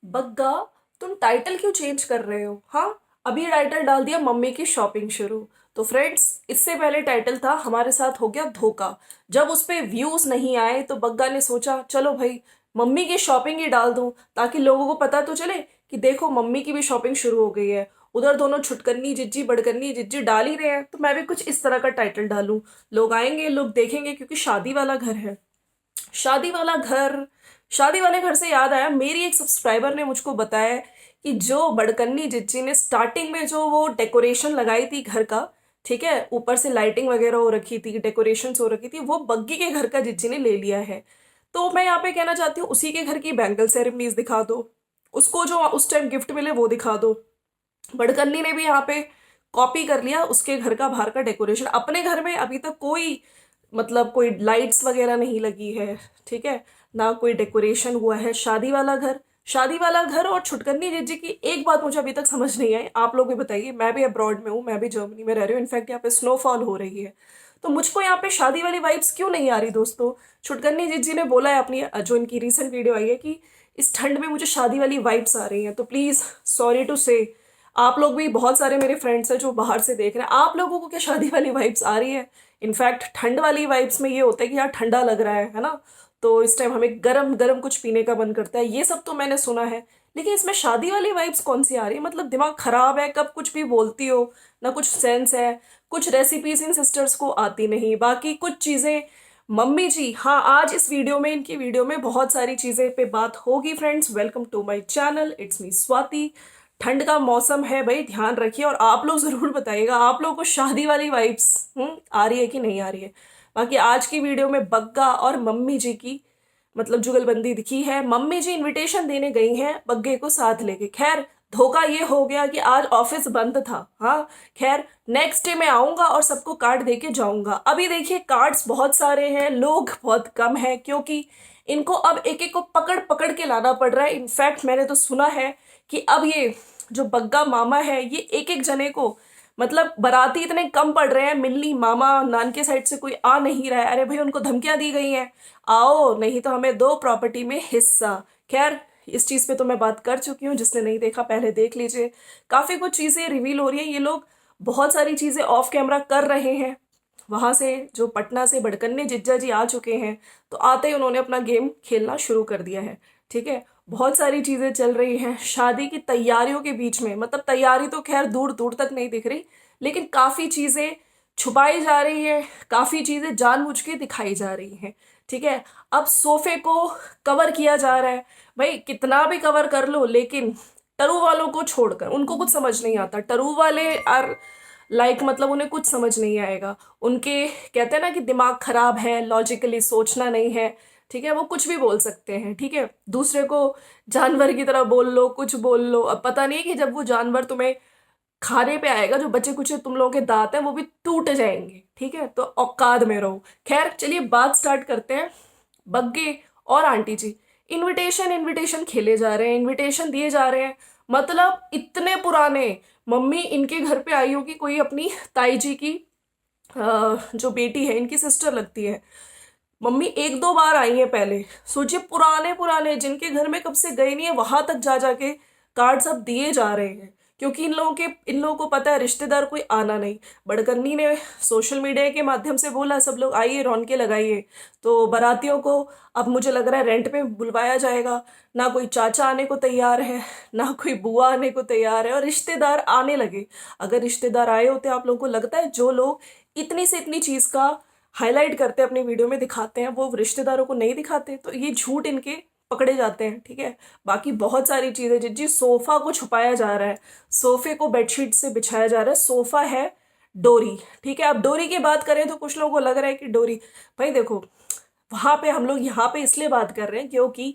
बग्गा, तुम टाइटल क्यों चेंज कर रहे हो? हाँ, अभी टाइटल डाल दिया मम्मी की शॉपिंग शुरू। तो फ्रेंड्स, इससे पहले टाइटल था हमारे साथ हो गया धोखा। जब उस पे व्यूज नहीं आए तो बग्गा ने सोचा चलो भाई मम्मी की शॉपिंग ही डाल दूं, ताकि लोगों को पता तो चले कि देखो मम्मी की भी शॉपिंग शुरू हो गई है। उधर दोनों छुटकन्नी जिज्जी बड़कन्नी जिज्जी डाल ही रहे हैं, तो मैं भी कुछ इस तरह का टाइटल डालूं। लोग आएंगे, लोग देखेंगे, क्योंकि शादी वाला घर है। शादी वाला घर। शादी वाले घर से याद आया, मेरी एक सब्सक्राइबर ने मुझको बताया कि जो बड़कन्नी जिज्जी ने स्टार्टिंग में जो वो डेकोरेशन लगाई थी घर का, ठीक है, ऊपर से लाइटिंग वगैरह हो रखी थी, डेकोरेशन हो रखी थी, वो बग्गी के घर का जिज्जी ने ले लिया है। तो मैं यहाँ पे कहना चाहती हूँ, उसी के घर की बैंगल सेरेमनीज दिखा दो, उसको जो उस टाइम गिफ्ट मिले वो दिखा दो। बड़कन्नी ने भी यहाँ पे कॉपी कर लिया उसके घर का बाहर का डेकोरेशन। अपने घर में अभी तक कोई मतलब कोई लाइट्स वगैरह नहीं लगी है, ठीक है, ना कोई डेकोरेशन हुआ है। शादी वाला घर। शादी वाला घर और छुटकन्नी जीजी की एक बात मुझे अभी तक समझ नहीं आई, आप लोग भी बताइए। मैं भी अब्रॉड में हूँ, मैं भी जर्मनी में रह रही हूँ, इनफैक्ट यहाँ पे स्नोफॉल हो रही है। तो मुझको यहाँ पे शादी वाली वाइब्स क्यों नहीं आ रही दोस्तों? छुटकन्नी जीजी ने बोला है अपनी जो इनकी रीसेंट वीडियो आई है कि इस ठंड में मुझे शादी वाली वाइब्स आ रही हैं। तो प्लीज, सॉरी टू से, आप लोग भी, बहुत सारे मेरे फ्रेंड्स हैं जो बाहर से देख रहे हैं, आप लोगों को क्या शादी वाली वाइब्स आ रही है? इनफैक्ट ठंड वाली वाइब्स में ये होता है कि यार ठंडा लग रहा है ना, तो इस टाइम हमें गरम गरम कुछ पीने का मन करता है, ये सब तो मैंने सुना है। लेकिन इसमें शादी वाली वाइब्स कौन सी आ रही है? मतलब दिमाग खराब है, कब कुछ भी बोलती हो, ना कुछ सेंस है। कुछ रेसिपीज इन सिस्टर्स को आती नहीं, बाकी कुछ चीजें मम्मी जी, हाँ, आज इस वीडियो में, इनकी वीडियो में बहुत सारी चीजें पे बात होगी। Friends, welcome to my channel, it's me Swati. ठंड का मौसम है भाई, ध्यान रखिए, और आप लोग जरूर बताइएगा आप लोगों को शादी वाली वाइब्स आ रही है कि नहीं आ रही है। बाकी आज की वीडियो में बग्गा और मम्मी जी की मतलब जुगलबंदी दिखी है। मम्मी जी इनविटेशन देने गई हैं बग्गे को साथ लेके। खैर, धोखा ये हो गया कि आज ऑफिस बंद था। हाँ, खैर, नेक्स्ट डे मैं आऊंगा और सबको कार्ड देके जाऊंगा। अभी देखिए, कार्ड्स बहुत सारे हैं, लोग बहुत कम हैं, क्योंकि इनको अब एक एक को पकड़ पकड़ के लाना पड़ रहा है। इनफैक्ट मैंने तो सुना है कि अब ये जो बग्गा मामा है, ये एक एक जने को मतलब बाराती इतने कम पड़ रहे हैं, मिलनी मामा नान के साइड से कोई आ नहीं रहा है। अरे भाई, उनको धमकियां दी गई हैं, आओ नहीं तो हमें दो प्रॉपर्टी में हिस्सा। खैर, इस चीज पे तो मैं बात कर चुकी हूँ, जिसने नहीं देखा पहले देख लीजिए। काफी कुछ चीजें रिवील हो रही हैं, ये लोग बहुत सारी चीजें ऑफ कैमरा कर रहे हैं। वहां से जो पटना से बड़कन्ने जिज्जा जी आ चुके हैं, तो आते ही उन्होंने अपना गेम खेलना शुरू कर दिया है, ठीक है। बहुत सारी चीजें चल रही हैं शादी की तैयारियों के बीच में। मतलब तैयारी तो खैर दूर दूर तक नहीं दिख रही, लेकिन काफी चीजें छुपाई जा रही है, काफी चीजें जानबूझ के दिखाई जा रही हैं, ठीक है। अब सोफे को कवर किया जा रहा है। भाई कितना भी कवर कर लो, लेकिन टरू वालों को छोड़कर उनको कुछ समझ नहीं आता। टरू वाले आर लाइक मतलब उन्हें कुछ समझ नहीं आएगा। उनके कहते हैं ना कि दिमाग खराब है, लॉजिकली सोचना नहीं है, ठीक है। वो कुछ भी बोल सकते हैं, ठीक है। दूसरे को जानवर की तरह बोल लो, कुछ बोल लो। अब पता नहीं कि जब वो जानवर तुम्हें खाने पे आएगा, जो बचे कुचे तुम लोगों के दांत हैं वो भी टूट जाएंगे, ठीक है। तो औकात में रहो। खैर, चलिए बात स्टार्ट करते हैं। बग्गे और आंटी जी इनविटेशन इनविटेशन खेले जा रहे हैं, इनविटेशन दिए जा रहे हैं। मतलब इतने पुराने। मम्मी इनके घर पे आई होगी कोई अपनी ताई जी की जो बेटी है, इनकी सिस्टर लगती है। मम्मी एक दो बार आई है पहले। सोचिए, पुराने पुराने जिनके घर में कब से गए नहीं है, वहां तक जा जाके कार्ड्स अब दिए जा रहे हैं, क्योंकि इन लोगों को पता है रिश्तेदार कोई आना नहीं। बड़कन्नी ने सोशल मीडिया के माध्यम से बोला सब लोग आइए, रौनके लगाइए। तो बारातियों को अब मुझे लग रहा है रेंट पे बुलवाया जाएगा। ना कोई चाचा आने को तैयार है, ना कोई बुआ आने को तैयार है, और रिश्तेदार आने लगे। अगर रिश्तेदार आए होते, आप लोगों को लगता है जो लोग इतनी से इतनी चीज का हाईलाइट करते हैं अपनी वीडियो में दिखाते हैं, वो रिश्तेदारों को नहीं दिखाते, तो ये झूठ इनके पकड़े जाते हैं, ठीक है। बाकी बहुत सारी चीजें, जिस सोफा को छुपाया जा रहा है, सोफे को बेडशीट से बिछाया जा रहा है, सोफा है डोरी, ठीक है। अब डोरी की बात करें तो कुछ लोगों को लग रहा है कि डोरी, भाई देखो, वहां पे हम लोग यहाँ पे इसलिए बात कर रहे हैं क्योंकि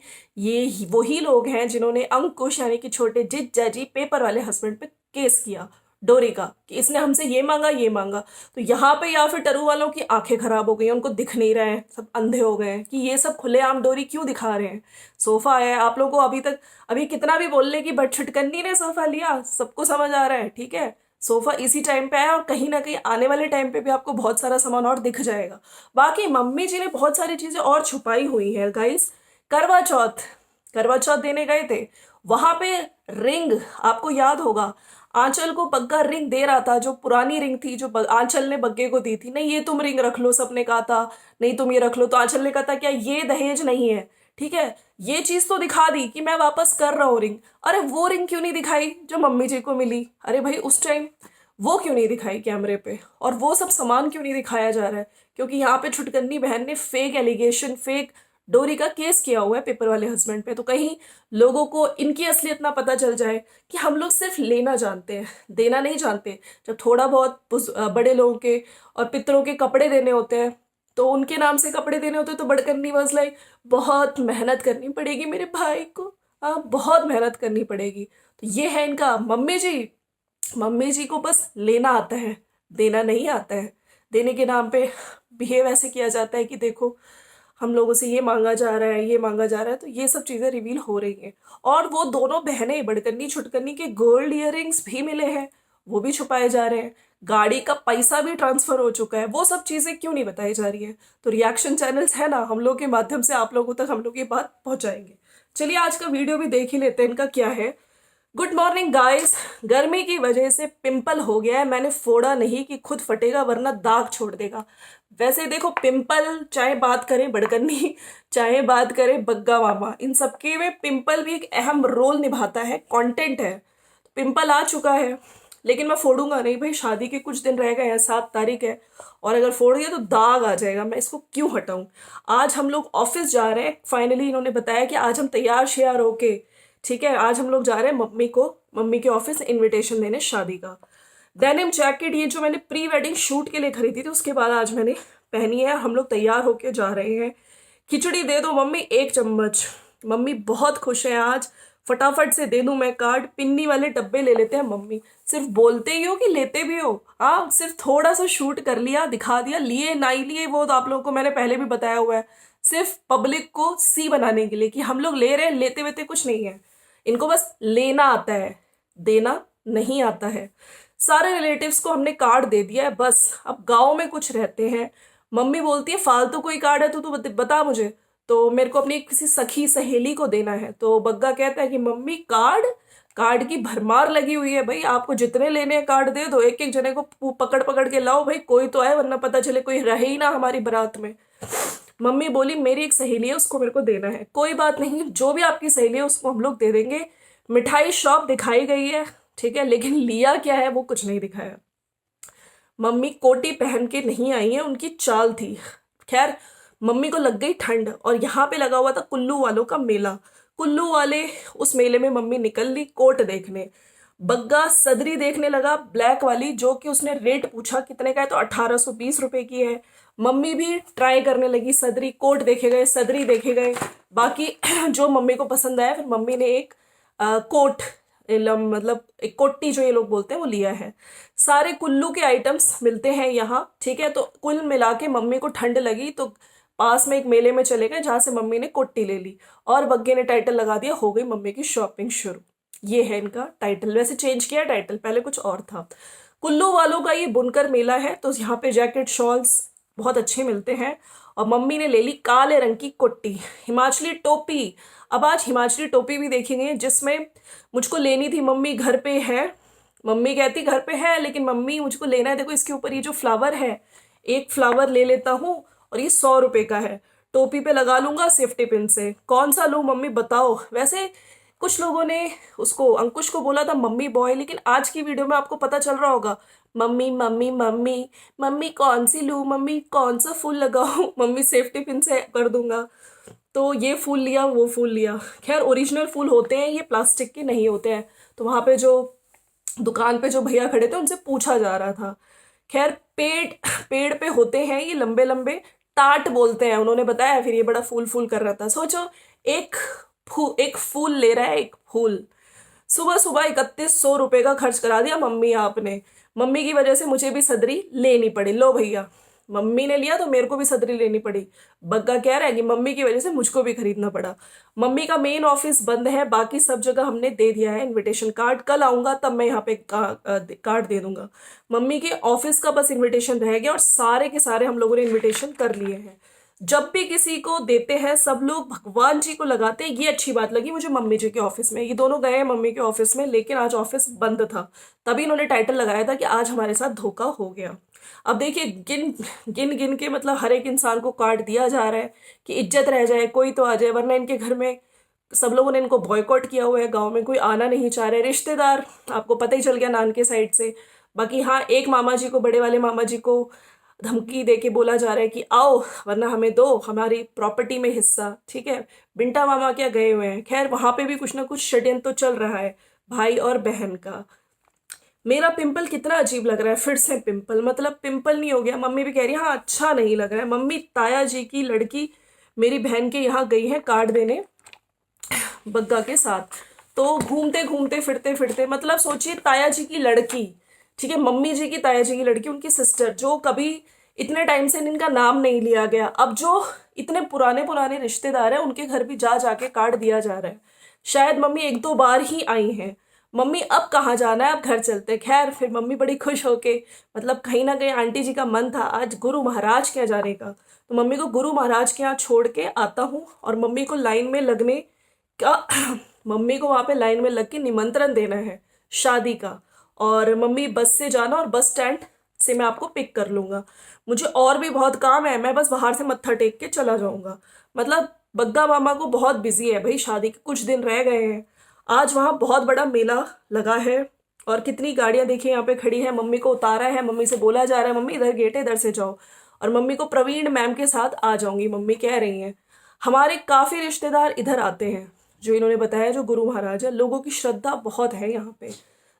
वही लोग हैं जिन्होंने अंकुश यानी कि छोटे जिज्जा जी पेपर वाले हस्बैंड पे केस किया डोरी का, कि इसने हमसे ये मांगा ये मांगा। तो यहाँ पे या फिर टरू वालों की आंखें खराब हो गई हैं, उनको दिख नहीं रहे हैं, सब अंधे हो गए हैं कि ये सब खुलेआम डोरी क्यों दिखा रहे हैं। सोफा है, आप लोगों को अभी तक, अभी कितना भी बोल ले कि बट छुटकन्नी ने सोफा लिया, सबको समझ आ रहा है, ठीक है। सोफा इसी टाइम पे आया, और कहीं ना कहीं आने वाले टाइम पे भी आपको बहुत सारा सामान और दिख जाएगा। बाकी मम्मी जी ने बहुत सारी चीजें और छुपाई हुई है गाइस। करवा चौथ। करवा चौथ देने गए थे, वहां पे रिंग आपको याद होगा, आंचल को बग्गा रिंग दे रहा था, जो पुरानी रिंग थी जो आंचल ने बग्गे को दी थी। नहीं ये तुम रिंग रख लो, सबने कहा था नहीं तुम ये रख लो, तो आंचल ने कहा था क्या ये दहेज नहीं है, ठीक है। ये चीज तो दिखा दी कि मैं वापस कर रहा हूँ रिंग। अरे वो रिंग क्यों नहीं दिखाई जो मम्मी जी को मिली? अरे भाई उस टाइम वो क्यों नहीं दिखाई कैमरे पे? और वो सब सामान क्यों नहीं दिखाया जा रहा है? क्योंकि यहाँ पे छुटकन्नी बहन ने फेक एलिगेशन, फेक डोरी का केस किया हुआ है पेपर वाले हस्बैंड पे। तो कहीं लोगों को इनकी असलियत ना पता चल जाए कि हम लोग सिर्फ लेना जानते हैं, देना नहीं जानते। जब थोड़ा बहुत बड़े लोगों के और पितरों के कपड़े देने होते हैं, तो उनके नाम से कपड़े देने होते हैं, तो बड़कन्नी वाज लाइक बहुत मेहनत करनी पड़ेगी मेरे भाई को, हाँ बहुत मेहनत करनी पड़ेगी। तो ये है इनका मम्मी जी। मम्मी जी को बस लेना आता है, देना नहीं आता है। देने के नाम पे बिहेव ऐसे किया जाता है कि देखो हम लोगों से ये मांगा जा रहा है, ये मांगा जा रहा है। तो ये सब चीजें रिवील हो रही हैं। और वो दोनों बहनें बड़कन्नी छुटकन्नी के गोल्ड इयररिंग्स भी मिले हैं, वो भी छुपाए जा रहे हैं। गाड़ी का पैसा भी ट्रांसफर हो चुका है, वो सब चीजें क्यों नहीं बताई जा रही है? तो रिएक्शन चैनल्स है ना, हम लोग के माध्यम से आप लोगों तक हम लोग ये बात पहुंचाएंगे। चलिए आज का वीडियो भी देख ही लेते हैं, इनका क्या है। Good morning guys. गर्मी की वजह से पिंपल हो गया है, मैंने फोड़ा नहीं कि खुद फटेगा वरना दाग छोड़ देगा। वैसे देखो पिंपल, चाहे बात करें बड़कन्नी, चाहे बात करें बग्गा मामा, इन सबके में पिंपल भी एक अहम रोल निभाता है, कंटेंट है। पिंपल आ चुका है लेकिन मैं फोड़ूंगा नहीं भाई, शादी के कुछ दिन रह गए हैं, 7 तारीख है, और अगर फोड़ दिया तो दाग आ जाएगा, मैं इसको क्यों हटाऊं। आज हम लोग ऑफिस जा रहे हैं, फाइनली इन्होंने बताया कि आज हम तैयार श्यार होके, ठीक है, आज हम लोग जा रहे हैं मम्मी के ऑफिस इनविटेशन देने शादी का। डेनिम जैकेट ये जो मैंने प्री वेडिंग शूट के लिए खरीदी थी, उसके बाद आज मैंने पहनी है। हम लोग तैयार होके जा रहे हैं। खिचड़ी दे दो मम्मी 1 चम्मच। मम्मी बहुत खुश है आज, फटाफट से दे दूं मैं कार्ड। पिन्नी वाले डब्बे ले लेते हैं मम्मी। सिर्फ बोलते ही हो कि लेते भी हो? हाँ, सिर्फ थोड़ा सा शूट कर लिया, दिखा दिया, लिए नहीं लिए वो तो आप लोगों को मैंने पहले भी बताया हुआ है। सिर्फ पब्लिक को सी बनाने के लिए कि हम लोग ले रहे हैं, लेते वेते कुछ नहीं है। इनको बस लेना आता है, देना नहीं आता है। सारे रिलेटिव्स को हमने कार्ड दे दिया है, बस अब गाँव में कुछ रहते हैं। मम्मी बोलती है फालतू कोई कार्ड है तो बता मुझे। तो मेरे को अपनी किसी सखी सहेली को देना है। तो बग्गा कहता है कि मम्मी कार्ड, कार्ड की भरमार लगी हुई है भाई, आपको जितने लेने हैं कार्ड दे दो, एक एक जने को पकड़ पकड़ के लाओ भाई, कोई तो आए, वरना पता चले कोई रहे ही ना हमारी बारात में। मम्मी बोली मेरी एक सहेली है, उसको मेरे को देना है। कोई बात नहीं, जो भी आपकी सहेली है उसको हम लोग दे देंगे। मिठाई शॉप दिखाई गई है, ठीक है, लेकिन लिया क्या है वो कुछ नहीं दिखाया। मम्मी कोटी पहन के नहीं आई है, उनकी चाल थी। खैर मम्मी को लग गई ठंड, और यहाँ पे लगा हुआ था कुल्लू वालों का मेला। कुल्लू वाले उस मेले में मम्मी निकल ली कोट देखने। बग्गा सदरी देखने लगा, ब्लैक वाली, जो कि उसने रेट पूछा कितने का है, तो 1820 रुपए की है। मम्मी भी ट्राई करने लगी सदरी, कोट देखे गए, सदरी देखे गए, बाकी जो मम्मी को पसंद आया, फिर मम्मी ने एक कोट, मतलब एक कोट्टी जो ये लोग बोलते हैं वो लिया है। सारे कुल्लू के आइटम्स मिलते हैं यहाँ, ठीक है। तो कुल मिला के मम्मी को ठंड लगी तो पास में एक मेले में चले गए, जहाँ से मम्मी ने कोट्टी ले ली, और बग्गे ने टाइटल लगा दिया, हो गई मम्मी की शॉपिंग शुरू। ये है इनका टाइटल। वैसे चेंज किया टाइटल, पहले कुछ और था। कुल्लू वालों का ये बुनकर मेला है, तो यहाँ पे जैकेट शॉल्स बहुत अच्छे मिलते हैं। और मम्मी ने ले ली काले रंग की कोट्टी, हिमाचली टोपी। अब आज हिमाचली टोपी भी देखेंगे, जिसमें मुझको लेनी थी, मम्मी घर पे है, मम्मी कहती घर पे है, लेकिन मम्मी मुझको लेना है। देखो इसके ऊपर ये जो फ्लावर है, एक फ्लावर ले लेता हूँ, और ये 100 रुपए का है। टोपी पे लगा लूंगा सेफ्टी पिन से। कौन सा लूँ मम्मी बताओ? वैसे कुछ लोगों ने उसको, अंकुश को बोला था मम्मी बॉय, लेकिन आज की वीडियो में आपको पता चल रहा होगा मम्मी मम्मी मम्मी मम्मी कौन सी लूँ, मम्मी कौन सा फूल लगाऊं, मम्मी सेफ्टी पिन से कर दूंगा। तो ये फूल लिया, वो फूल लिया। खैर ओरिजिनल फूल होते हैं, ये प्लास्टिक के नहीं होते हैं। तो वहां पे जो दुकान पे जो भैया खड़े थे उनसे पूछा जा रहा था। खैर पेड़ पेड़ पे होते हैं ये लंबे लंबे, टाट बोलते हैं, उन्होंने बताया। फिर ये बड़ा फूल फूल कर रहा था। सोचो एक फूल ले रहा है, एक फूल। सुबह सुबह 3100 रुपए का खर्च करा दिया मम्मी आपने। मम्मी की वजह से मुझे भी सदरी लेनी पड़ी। लो भैया, मम्मी ने लिया तो मेरे को भी सदरी लेनी पड़ी। बग्गा कह रहा है कि मम्मी की वजह से मुझको भी खरीदना पड़ा। मम्मी का मेन ऑफिस बंद है, बाकी सब जगह हमने दे दिया है इनविटेशन कार्ड। कल आऊंगा तब मैं यहाँ पे कार्ड दे दूंगा। मम्मी के ऑफिस का बस इनविटेशन रह गया, और सारे के सारे हम लोगों ने इनविटेशन कर लिए हैं। जब भी किसी को देते हैं सब लोग भगवान जी को लगाते हैं। ये अच्छी बात लगी मुझे मम्मी जी के ऑफिस में, ये दोनों गए हैं मम्मी के ऑफिस में, लेकिन आज ऑफिस बंद था। तभी इन्होंने टाइटल लगाया था कि आज हमारे साथ धोखा हो गया। अब देखिए गिन गिन गिन के मतलब हर एक इंसान को कार्ड दिया जा रहा है कि इज्जत रह जाए, कोई तो आ जाए, वरना इनके घर में सब लोगों ने इनको बॉयकॉट किया हुआ है, गांव में कोई आना नहीं चाह रहे। रिश्तेदार आपको पता ही चल गया नान के साइड से। बाकी हाँ, एक मामा जी को, बड़े वाले मामा जी को धमकी दे के बोला जा रहा है कि आओ वरना हमें दो हमारी प्रॉपर्टी में हिस्सा, ठीक है। बिंटा मामा क्या गए हुए हैं। खैर वहां पे भी कुछ ना कुछ षड्यंत्र तो चल रहा है भाई और बहन का। मेरा पिंपल कितना अजीब लग रहा है, फिर से पिंपल, मतलब पिंपल नहीं हो गया। मम्मी भी कह रही है हाँ अच्छा नहीं लग रहा है। मम्मी ताया जी की लड़की मेरी बहन के यहाँ गई है कार्ड देने बग्गा के साथ। तो घूमते घूमते फिरते फिरते, मतलब सोचिए ताया जी की लड़की, ठीक है, मम्मी जी की ताया जी की लड़की, उनकी सिस्टर, जो कभी इतने टाइम से इनका नाम नहीं लिया गया, अब जो इतने पुराने पुराने रिश्तेदार हैं उनके घर भी जा जाके कार्ड दिया जा रहा है। शायद मम्मी एक दो बार ही आई हैं। मम्मी अब कहाँ जाना है, अब घर चलते हैं। खैर फिर मम्मी बड़ी खुश होके, मतलब कहीं ना कहीं आंटी जी का मन था आज गुरु महाराज के यहाँ जाने का, तो मम्मी को गुरु महाराज के यहाँ छोड़ के आता हूँ और मम्मी को लाइन में लगने का मम्मी को वहां पे लाइन में लग के निमंत्रण देना है शादी का। और मम्मी बस से जाना और बस स्टैंड से मैं आपको पिक कर लूंगा। मुझे और भी बहुत काम है, मैं बस बाहर से मत्था टेक के चला जाऊंगा। मतलब बग्गा मामा को बहुत बिजी है भाई, शादी के कुछ दिन रह गए हैं। आज वहाँ बहुत बड़ा मेला लगा है और कितनी गाड़ियां देखिए यहाँ पे खड़ी है। मम्मी को उतारा है, मम्मी से बोला जा रहा है मम्मी इधर गेट है इधर से जाओ, और मम्मी को प्रवीण मैम के साथ आ जाऊंगी मम्मी कह रही हैं। हमारे काफी रिश्तेदार इधर आते हैं, जो इन्होंने बताया, जो गुरु महाराज है, लोगों की श्रद्धा बहुत है यहाँ पे।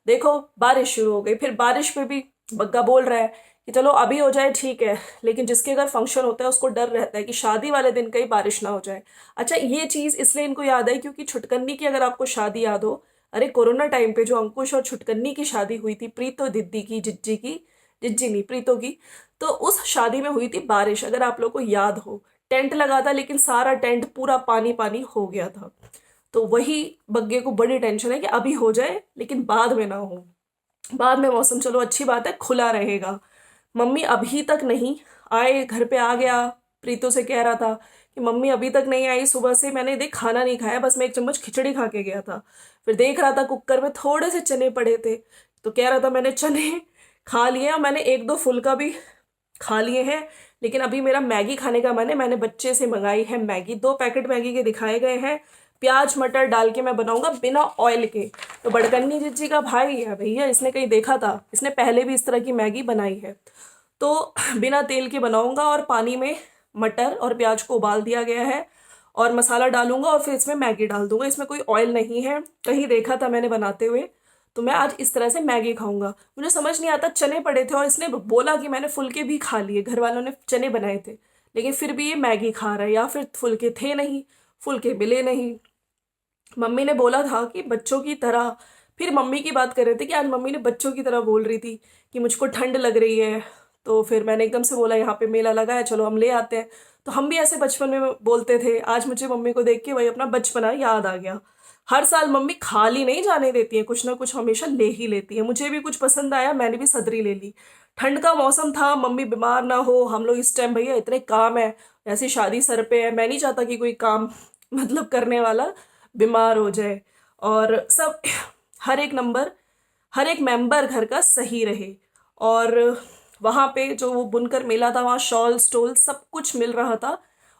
देखो बारिश शुरू हो गई, फिर बारिश पे भी बग्गा बोल रहा है कि चलो अभी हो जाए ठीक है, लेकिन जिसके अगर फंक्शन होता है उसको डर रहता है कि शादी वाले दिन कहीं बारिश ना हो जाए। अच्छा ये चीज इसलिए इनको याद है क्योंकि छुटकन्नी की अगर आपको शादी याद हो, अरे कोरोना टाइम पे जो अंकुश और छुटकन्नी की शादी हुई थी, प्रीतो दीदी की, जिज्जी की, जिज्जी नहीं प्रीतो की, तो उस शादी में हुई थी बारिश, अगर आप लोग को याद हो। टेंट लगा था लेकिन सारा टेंट पूरा पानी पानी हो गया था। तो वही बग्गे को बड़ी टेंशन है कि अभी हो जाए लेकिन बाद में ना हो। बाद में मौसम चलो अच्छी बात है खुला रहेगा। मम्मी अभी तक नहीं आए, घर पे आ गया, प्रीतो से कह रहा था कि मम्मी अभी तक नहीं आई, सुबह से मैंने देख खाना नहीं खाया, बस मैं एक चम्मच खिचड़ी खा के गया था। फिर देख रहा था कुकर में थोड़े से चने पड़े थे, तो कह रहा था मैंने चने खा लिए और मैंने एक दो फुल्का भी खा लिए हैं, लेकिन अभी मेरा मैगी खाने का मन है। मैंने बच्चे से मंगाई है मैगी, 2 पैकेट मैगी के दिखाए गए हैं। प्याज मटर डाल के मैं बनाऊंगा बिना ऑयल के। तो बड़कन्नी जिज्जी का भाई है भैया, इसने कहीं देखा था, इसने पहले भी इस तरह की मैगी बनाई है। तो बिना तेल के बनाऊंगा और पानी में मटर और प्याज को उबाल दिया गया है और मसाला डालूंगा और फिर इसमें मैगी डाल दूंगा। इसमें कोई ऑयल नहीं है, कहीं देखा था मैंने बनाते हुए। तो मैं आज इस तरह से मैगी खाऊंगा। मुझे समझ नहीं आता, चने पड़े थे और इसने बोला कि मैंने फुलके भी खा लिए, घर वालों ने चने बनाए थे, लेकिन फिर भी ये मैगी खा रहा है, या फिर फुलके थे नहीं, फुलके मिले नहीं। मम्मी ने बोला था कि बच्चों की तरह, फिर मम्मी की बात कर रहे थे कि आज मम्मी ने बच्चों की तरह बोल रही थी कि मुझको ठंड लग रही है। तो फिर मैंने एकदम से बोला यहाँ पे मेला लगा है चलो हम ले आते हैं। तो हम भी ऐसे बचपन में बोलते थे। आज मुझे मम्मी को देख के वही अपना बचपना याद आ गया। हर साल मम्मी खाली नहीं जाने देती है, कुछ ना कुछ हमेशा ले ही लेती है। मुझे भी कुछ पसंद आया, मैंने भी सदरी ले ली। ठंड का मौसम था, मम्मी बीमार ना हो, हम लोग इस टाइम भैया इतने काम है, ऐसी शादी सर पे है, मैं नहीं चाहता कि कोई काम मतलब करने वाला बीमार हो जाए। और सब हर एक नंबर, हर एक मेंबर घर का सही रहे। और वहाँ पे जो वो बुनकर मेला था, वहाँ शॉल स्टोल सब कुछ मिल रहा था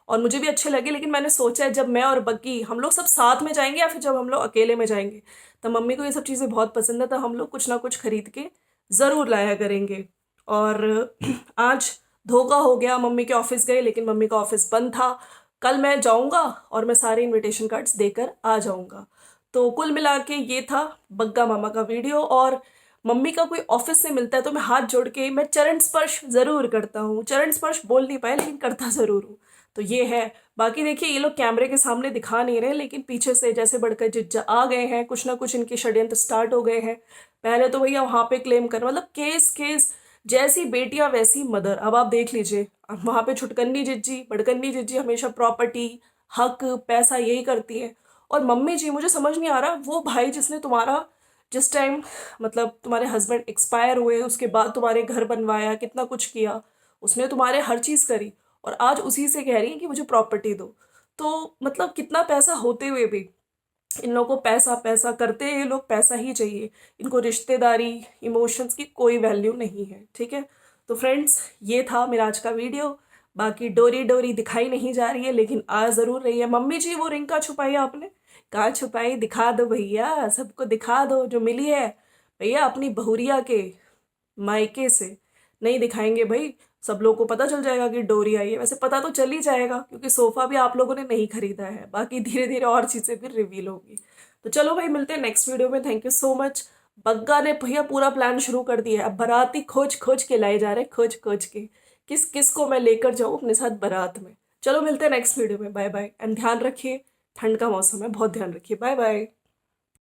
और मुझे भी अच्छे लगे। लेकिन मैंने सोचा है जब मैं और बग्गी हम लोग सब साथ में जाएंगे या फिर जब हम लोग अकेले में जाएंगे, तो मम्मी को ये सब चीज़ें बहुत पसंद है, तो हम लोग कुछ ना कुछ खरीद के ज़रूर लाया करेंगे। और आज धोखा हो गया, मम्मी के ऑफिस गए लेकिन मम्मी का ऑफिस बंद था। कल मैं जाऊंगा और मैं सारे इनविटेशन कार्ड्स देकर आ जाऊंगा। तो कुल मिला के ये था बग्गा मामा का वीडियो। और मम्मी का कोई ऑफिस से मिलता है तो मैं हाथ जोड़ के मैं चरण स्पर्श जरूर करता हूँ। चरण स्पर्श बोल नहीं पाया लेकिन करता जरूर हूँ। तो ये है। बाकी देखिए ये लोग कैमरे के सामने दिखा नहीं रहे, लेकिन पीछे से जैसे बढ़कर जिज्जा आ गए हैं, कुछ ना कुछ इनके षड्यंत्र स्टार्ट हो गए हैं। पहले तो भैया वहां पे क्लेम कर, मतलब केस केस, जैसी बेटियां वैसी मदर। अब आप देख लीजिए, अब वहां पे छुटकन्नी जिज्जी बड़कन्नी जिज्जी हमेशा प्रॉपर्टी हक पैसा यही करती है। और मम्मी जी, मुझे समझ नहीं आ रहा, वो भाई जिसने तुम्हारा जिस टाइम मतलब तुम्हारे हस्बैंड एक्सपायर हुए उसके बाद तुम्हारे घर बनवाया, कितना कुछ किया, उसने तुम्हारे हर चीज करी, और आज उसी से कह रही है कि मुझे प्रॉपर्टी दो। तो मतलब कितना पैसा होते हुए भी इन लोगों को पैसा पैसा करते हैं, ये लोग पैसा ही चाहिए। इनको रिश्तेदारी, इमोशंस की कोई वैल्यू नहीं है, ठीक है। तो फ्रेंड्स, ये था मेरा आज का वीडियो। बाकी डोरी डोरी दिखाई नहीं जा रही है, लेकिन आ जरूर रही है। मम्मी जी, वो रिंग कहाँ छुपाई आपने? कहाँ छुपाई? दिखा दो भैया, सबको दिखा दो जो मिली है। भैया अपनी बहुरिया के मायके से नहीं दिखाएंगे भाई, सब लोगों को पता चल जाएगा कि डोरी आई है। वैसे पता तो चल ही जाएगा क्योंकि सोफा भी आप लोगों ने नहीं खरीदा है, बाकी धीरे धीरे और चीजें भी रिवील होगी। तो चलो भाई, मिलते हैं नेक्स्ट वीडियो में। Thank you so much. Bagga ने भैया पूरा प्लान शुरू कर दिया है। अब बाराती खोज खोज के लाए जा रहे हैं, खोज खोज के किस किस को मैं लेकर जाऊं अपने साथ बारात में। चलो मिलते हैं नेक्स्ट वीडियो में। बाय बाय, एंड ध्यान रखिए, ठंड का मौसम है, बहुत ध्यान रखिए। Bye bye.